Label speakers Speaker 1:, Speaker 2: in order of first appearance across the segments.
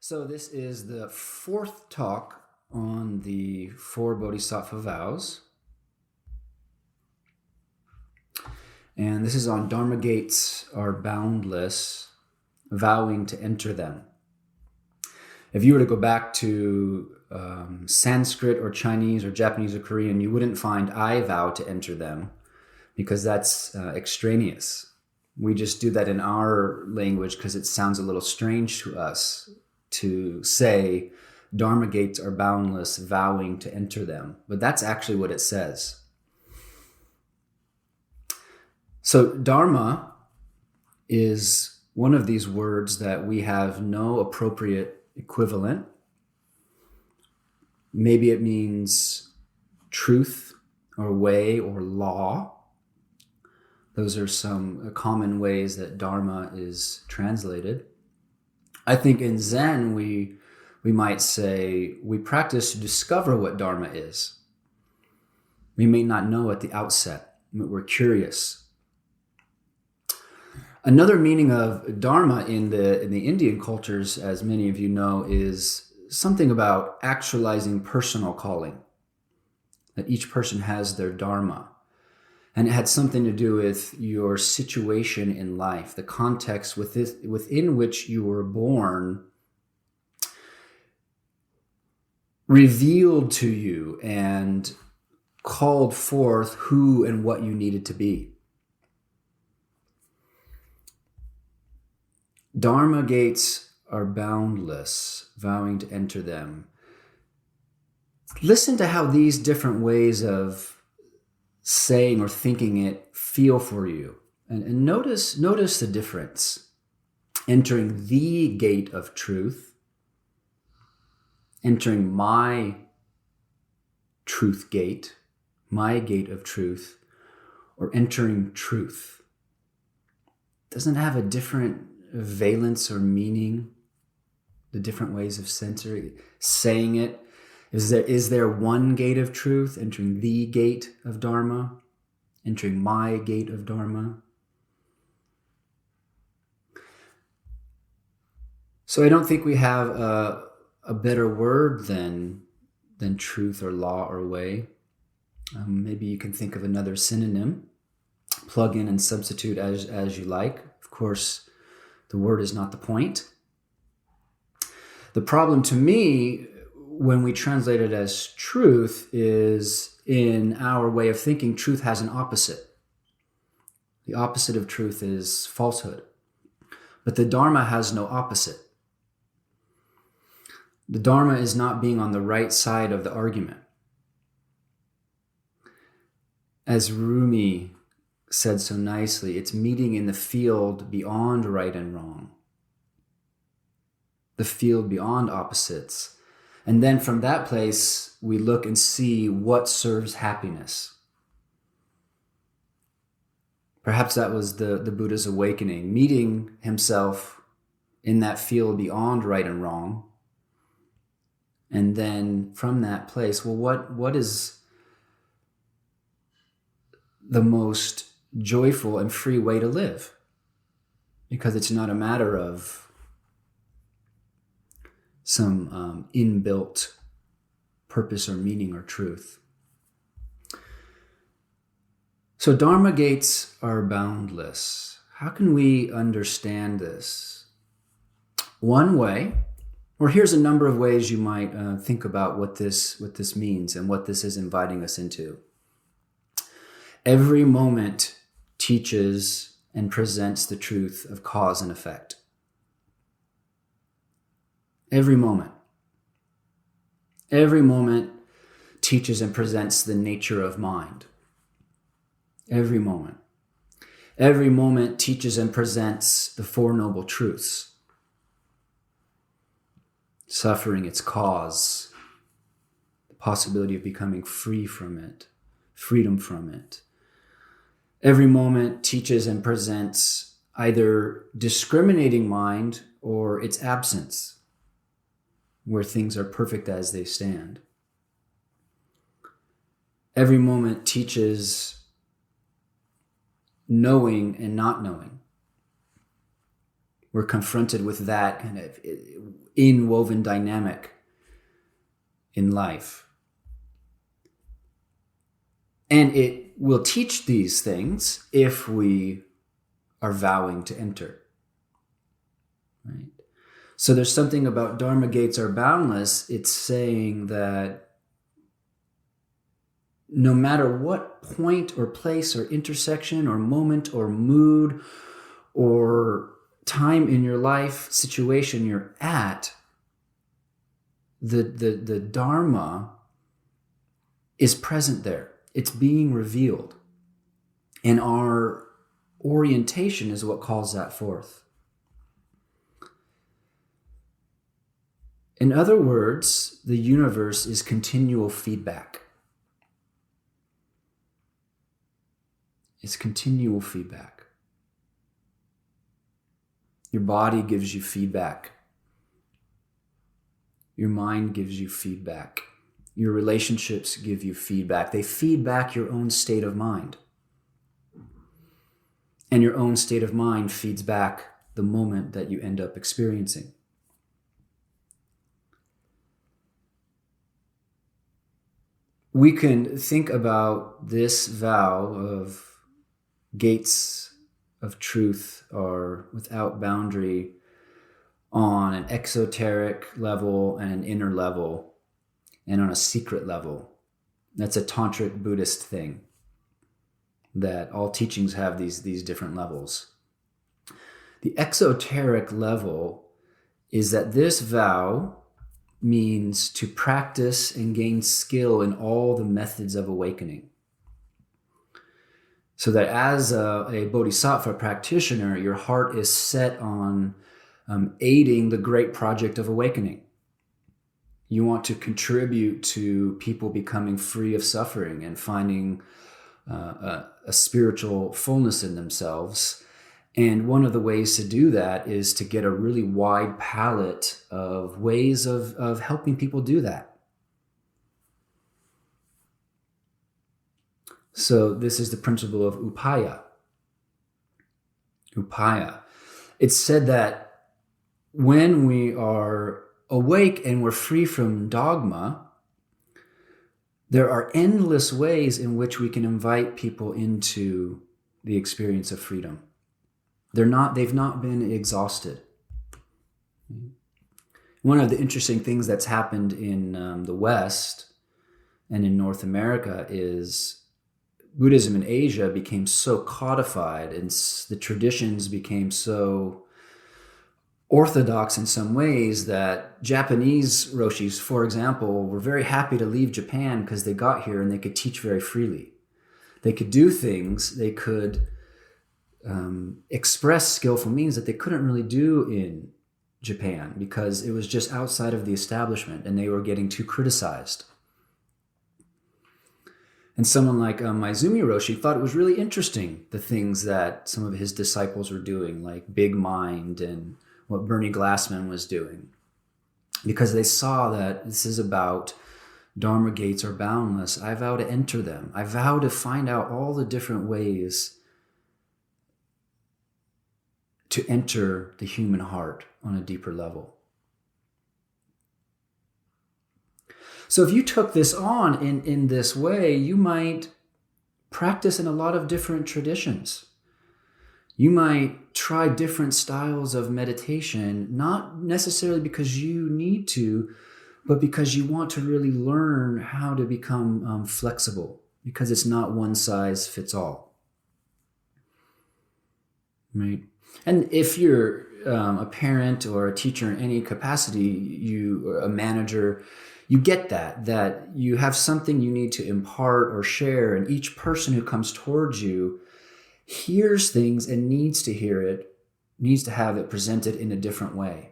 Speaker 1: So this is the fourth talk on the four Bodhisattva vows. And this is on Dharma gates are boundless, vowing to enter them. If you were to go back to Sanskrit or Chinese or Japanese or Korean, you wouldn't find I vow to enter them because that's extraneous. We just do that in our language because it sounds a little strange to us to say Dharma gates are boundless, vowing to enter them. But that's actually what it says. So Dharma is one of these words that we have no appropriate equivalent. Maybe it means truth or way or law. Those are some common ways that Dharma is translated. I think in Zen, we might say we practice to discover what Dharma is. We may not know at the outset, but we're curious. Another meaning of Dharma in the Indian cultures, as many of you know, is something about actualizing personal calling, that each person has their Dharma. And it had something to do with your situation in life, the context within which you were born, revealed to you and called forth who and what you needed to be. Dharma gates are boundless, vowing to enter them. Listen to how these different ways of saying or thinking it feel for you. And notice the difference. Entering the gate of truth, entering my truth gate, my gate of truth, or entering truth. Doesn't have a different valence or meaning, the different ways of saying it. Is there one gate of truth, entering the gate of Dharma, entering my gate of Dharma? So I don't think we have a better word than truth or law or way. Maybe you can think of another synonym, plug in and substitute as you like. Of course, the word is not the point. The problem to me, when we translate it as truth, is in our way of thinking, truth has an opposite. The opposite of truth is falsehood. But the Dharma has no opposite. The Dharma is not being on the right side of the argument. As Rumi said so nicely, it's meeting in the field beyond right and wrong. The field beyond opposites. And then from that place, we look and see what serves happiness. Perhaps that was the Buddha's awakening, meeting himself in that field beyond right and wrong. And then from that place, well, what is the most joyful and free way to live? Because it's not a matter of some inbuilt purpose or meaning or truth. So Dharma gates are boundless. How can we understand this? One way, or here's a number of ways you might think about what this means and what this is inviting us into. Every moment teaches and presents the truth of cause and effect. Every moment. Every moment teaches and presents the nature of mind. Every moment. Every moment teaches and presents the Four Noble Truths. Suffering, its cause, the possibility of becoming free from it, freedom from it. Every moment teaches and presents either discriminating mind or its absence, where things are perfect as they stand. Every moment teaches knowing and not knowing, we're confronted with that kind of inwoven dynamic in life. And it will teach these things if we are vowing to enter. Right? So there's something about Dharma gates are boundless. It's saying that no matter what point or place or intersection or moment or mood or time in your life situation you're at, the Dharma is present there. It's being revealed. And our orientation is what calls that forth. In other words, the universe is continual feedback. It's continual feedback. Your body gives you feedback. Your mind gives you feedback. Your relationships give you feedback. They feed back your own state of mind. And your own state of mind feeds back the moment that you end up experiencing. We can think about this vow of gates of truth are without boundary on an exoteric level and an inner level and on a secret level. That's a tantric Buddhist thing, that all teachings have these different levels. The exoteric level is that this vow means to practice and gain skill in all the methods of awakening. So that as a bodhisattva practitioner, your heart is set on aiding the great project of awakening. You want to contribute to people becoming free of suffering and finding a spiritual fullness in themselves. And one of the ways to do that is to get a really wide palette of ways of helping people do that. So this is the principle of upaya. Upaya. It's said that when we are awake and we're free from dogma, there are endless ways in which we can invite people into the experience of freedom. They've not been exhausted. One of the interesting things that's happened in the West and in North America is Buddhism in Asia became so codified and the traditions became so orthodox in some ways that Japanese roshis, for example, were very happy to leave Japan because they got here and they could teach very freely. They could do things, they could express skillful means that they couldn't really do in Japan because it was just outside of the establishment and they were getting too criticized. And someone like Maizumi Roshi thought it was really interesting, the things that some of his disciples were doing, like Big Mind and what Bernie Glassman was doing, because they saw that this is about Dharma gates are boundless. I vow to enter them. I vow to find out all the different ways to enter the human heart on a deeper level. So if you took this on in this way, you might practice in a lot of different traditions. You might try different styles of meditation, not necessarily because you need to, but because you want to really learn how to become flexible, because it's not one size fits all. Right? And if you're a parent or a teacher in any capacity, a manager, you get that you have something you need to impart or share, and each person who comes towards you hears things and needs to hear it, needs to have it presented in a different way.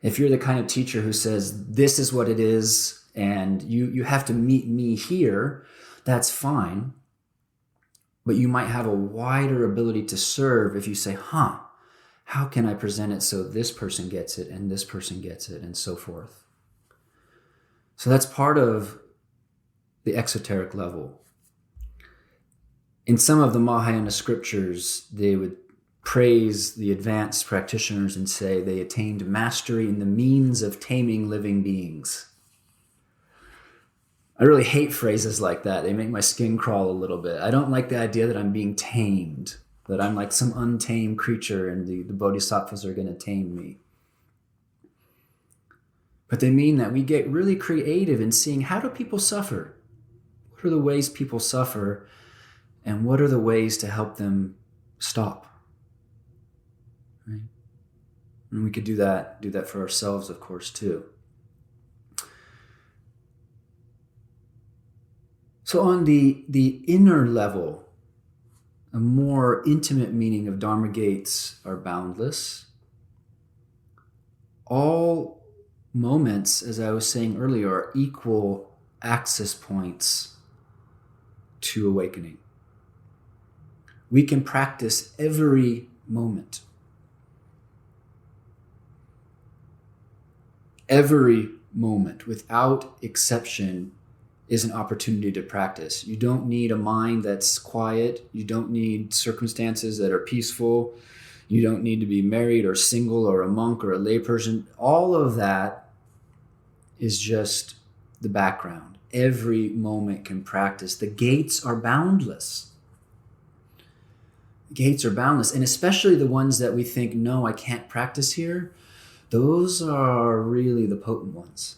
Speaker 1: If you're the kind of teacher who says, this is what it is, and you have to meet me here, that's fine. But you might have a wider ability to serve if you say, how can I present it so this person gets it and this person gets it and so forth. So that's part of the exoteric level. In some of the Mahayana scriptures, they would praise the advanced practitioners and say they attained mastery in the means of taming living beings. I really hate phrases like that. They make my skin crawl a little bit. I don't like the idea that I'm being tamed, that I'm like some untamed creature and the bodhisattvas are going to tame me. But they mean that we get really creative in seeing, how do people suffer? What are the ways people suffer? And what are the ways to help them stop? Right? And we could do that for ourselves, of course, too. So on the inner level, a more intimate meaning of Dharma gates are boundless. All moments, as I was saying earlier, are equal access points to awakening. We can practice every moment. Every moment, without exception, is an opportunity to practice. You don't need a mind that's quiet. You don't need circumstances that are peaceful. You don't need to be married or single or a monk or a layperson. All of that is just the background. Every moment can practice. The gates are boundless. The gates are boundless. And especially the ones that we think, no, I can't practice here. Those are really the potent ones.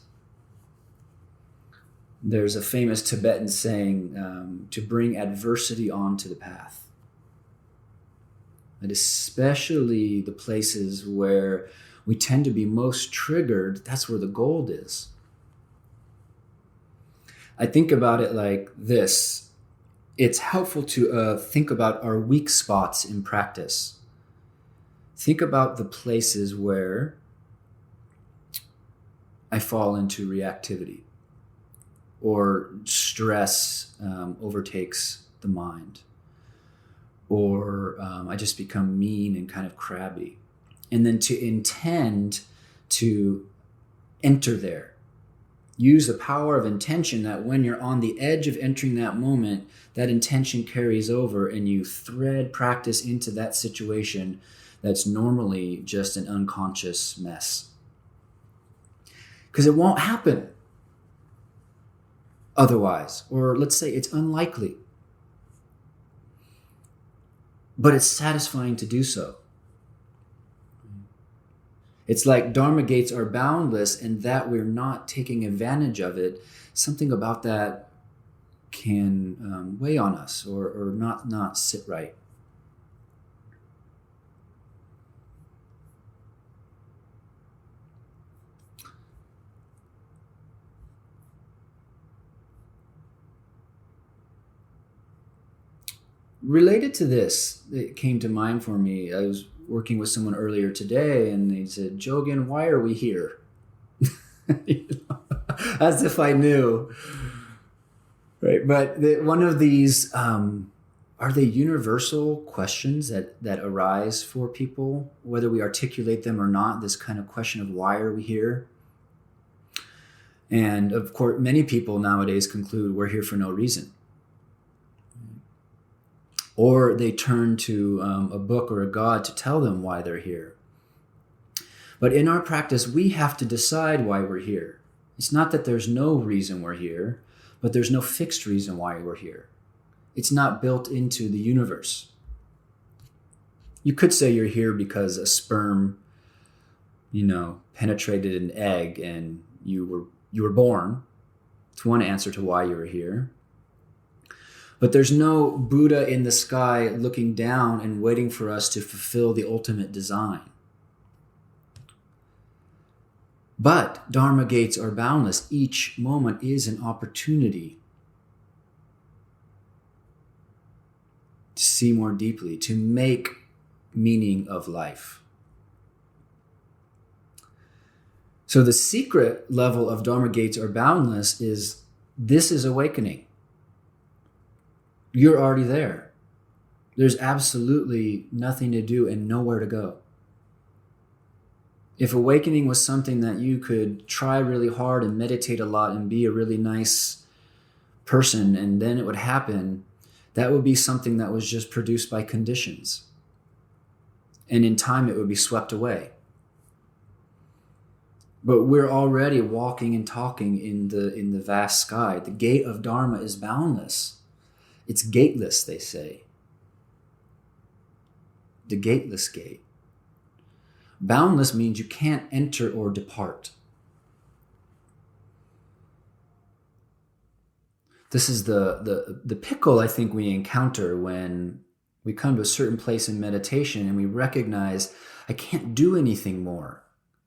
Speaker 1: There's a famous Tibetan saying, to bring adversity onto the path. And especially the places where we tend to be most triggered, that's where the gold is. I think about it like this. It's helpful to think about our weak spots in practice. Think about the places where I fall into reactivity, or stress overtakes the mind, or I just become mean and kind of crabby. And then to intend to enter there. Use the power of intention, that when you're on the edge of entering that moment, that intention carries over and you thread practice into that situation that's normally just an unconscious mess. Because it won't happen otherwise, or let's say it's unlikely. But it's satisfying to do so. It's like Dharma gates are boundless, and that we're not taking advantage of it. Something about that can weigh on us, or not sit right. Related to this, it came to mind for me. I was working with someone earlier today, and they said, "Jogen, why are we here?" As if I knew. Right, but one of these, are they universal questions that arise for people, whether we articulate them or not, this kind of question of why are we here? And of course, many people nowadays conclude we're here for no reason. Or they turn to a book or a God to tell them why they're here. But in our practice, we have to decide why we're here. It's not that there's no reason we're here, but there's no fixed reason why we're here. It's not built into the universe. You could say you're here because a sperm, penetrated an egg and you were born. It's one answer to why you were here. But there's no Buddha in the sky looking down and waiting for us to fulfill the ultimate design. But Dharma gates are boundless. Each moment is an opportunity to see more deeply, to make meaning of life. So the secret level of Dharma gates are boundless is, this is awakening. You're already there. There's absolutely nothing to do and nowhere to go. If awakening was something that you could try really hard and meditate a lot and be a really nice person and then it would happen, that would be something that was just produced by conditions. and in time it would be swept away. But we're already walking and talking in the vast sky. The gate of Dharma is boundless. It's gateless, they say. The gateless gate. Boundless means you can't enter or depart. This is the pickle I think we encounter when we come to a certain place in meditation and we recognize, I can't do anything more.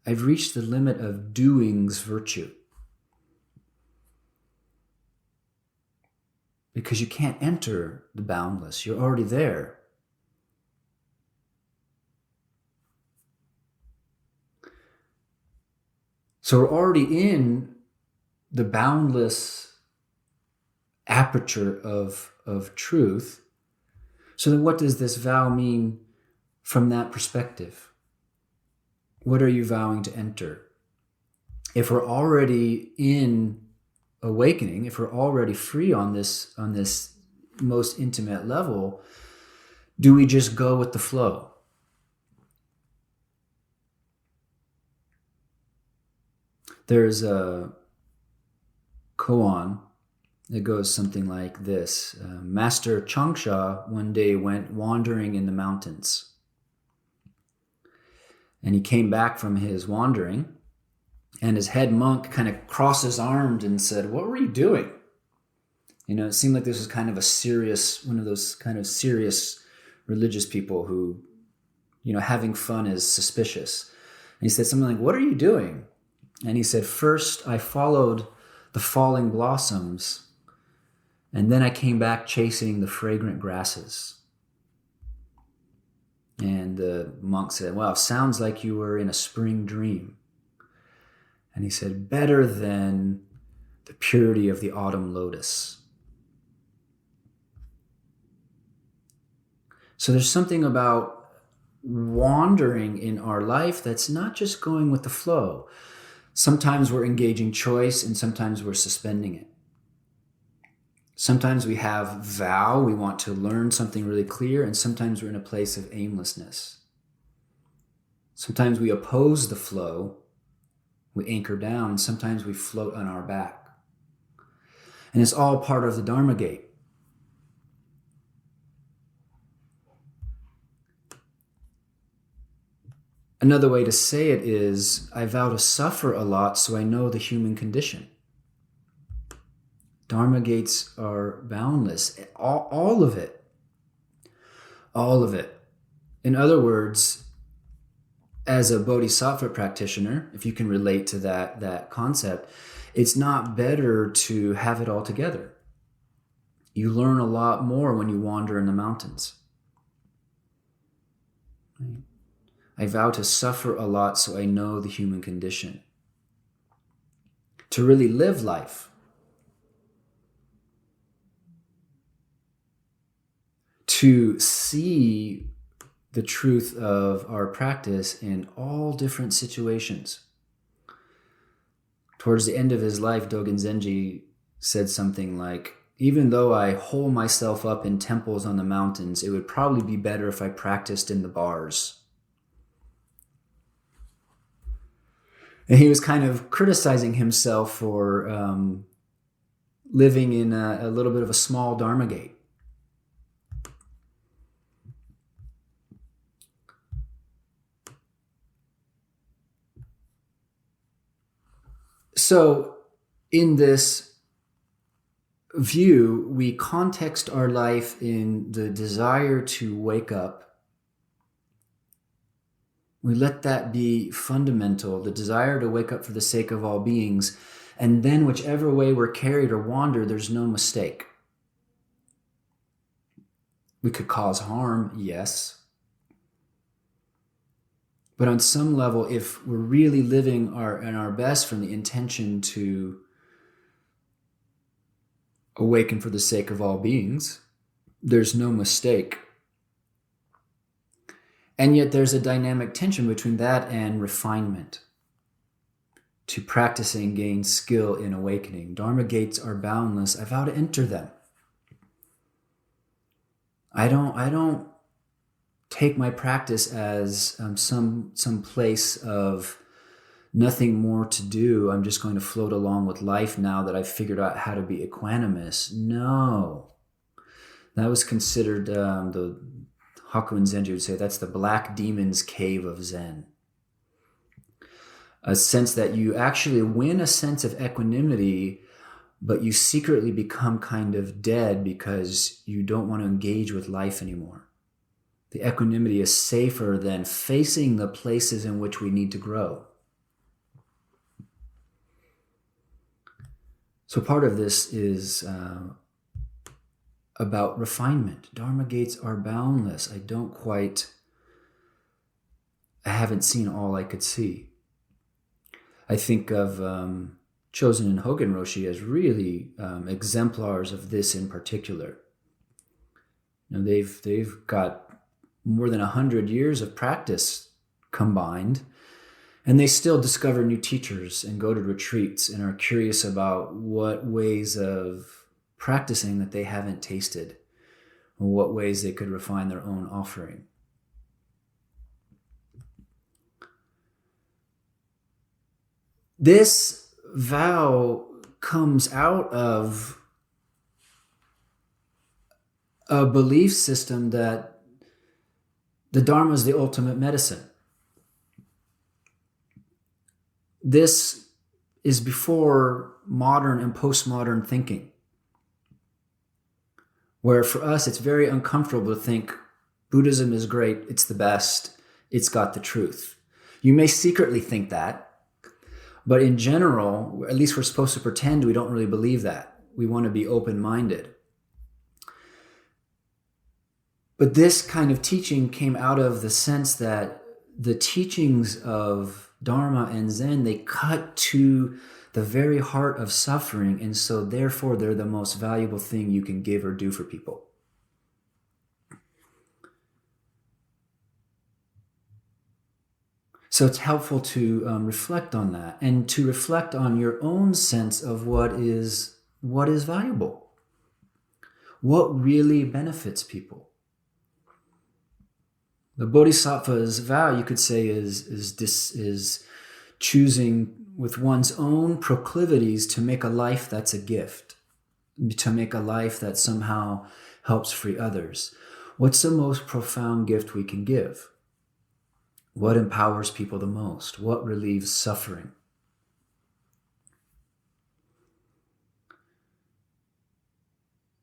Speaker 1: I've reached the limit of doing's virtue. Because you can't enter the boundless. You're already there. So we're already in the boundless aperture of truth. So then what does this vow mean from that perspective? What are you vowing to enter? If we're already in awakening, if we're already free on this most intimate level, do we just go with the flow? There's a koan that goes something like this. Master Changsha one day went wandering in the mountains. And he came back from his wandering, and his head monk kind of crossed his arms and said, "What were you doing?" It seemed like this was kind of one of those kind of serious religious people who, having fun is suspicious. And he said something like, "What are you doing?" And he said, "First, I followed the falling blossoms, and then I came back chasing the fragrant grasses." And the monk said, "Wow, sounds like you were in a spring dream." And he said, "Better than the purity of the autumn lotus." So there's something about wandering in our life that's not just going with the flow. Sometimes we're engaging choice and sometimes we're suspending it. Sometimes we have vow, we want to learn something really clear, and sometimes we're in a place of aimlessness. Sometimes we oppose the flow, we anchor down, and sometimes we float on our back. And it's all part of the Dharma gate. Another way to say it is, I vow to suffer a lot so I know the human condition. Dharma gates are boundless. All of it. All of it. In other words, as a bodhisattva practitioner, if you can relate to that concept, it's not better to have it all together. You learn a lot more when you wander in the mountains. I vow to suffer a lot so I know the human condition. To really live life. To see the truth of our practice in all different situations. Towards the end of his life, Dogen Zenji said something like, "Even though I hole myself up in temples on the mountains, it would probably be better if I practiced in the bars." And he was kind of criticizing himself for living in a little bit of a small Dharma gate. So in this view, we context our life in the desire to wake up. We let that be fundamental, the desire to wake up for the sake of all beings. And then whichever way we're carried or wander, there's no mistake. We could cause harm, yes. But on some level, if we're really living in our best from the intention to awaken for the sake of all beings, there's no mistake. And yet there's a dynamic tension between that and refinement. To practice and gain skill in awakening. Dharma gates are boundless. I vow to enter them. I don't take my practice as some place of nothing more to do. I'm just going to float along with life now that I've figured out how to be equanimous. No. That was considered, the Hakuin Zenji would say, that's the black demon's cave of Zen. A sense that you actually win a sense of equanimity, but you secretly become kind of dead because you don't want to engage with life anymore. The equanimity is safer than facing the places in which we need to grow. So part of this is about refinement. Dharma gates are boundless. I haven't seen all I could see. I think of Chosen and Hogen Roshi as really exemplars of this in particular. You know, they've got more than 100 years of practice combined, and they still discover new teachers and go to retreats and are curious about what ways of practicing that they haven't tasted, or what ways they could refine their own offering. This vow comes out of a belief system that the Dharma is the ultimate medicine. This is before modern and postmodern thinking, where for us it's very uncomfortable to think Buddhism is great, it's the best, it's got the truth. You may secretly think that, but in general, at least we're supposed to pretend we don't really believe that. We want to be open-minded. But this kind of teaching came out of the sense that the teachings of Dharma and Zen, they cut to the very heart of suffering, and so therefore they're the most valuable thing you can give or do for people. So it's helpful to reflect on that, and to reflect on your own sense of what is valuable, what really benefits people. The Bodhisattva's vow, you could say, is choosing with one's own proclivities to make a life that's a gift, to make a life that somehow helps free others. What's the most profound gift we can give? What empowers people the most? What relieves suffering?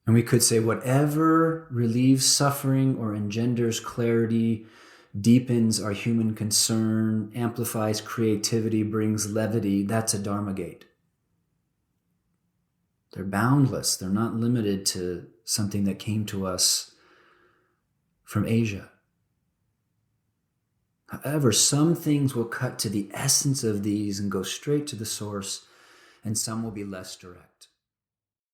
Speaker 1: And we could say whatever relieves suffering or engenders clarity, deepens our human concern, amplifies creativity, brings levity, that's a Dharma gate. They're boundless. They're not limited to something that came to us from Asia. However, some things will cut to the essence of these and go straight to the source, and some will be less direct.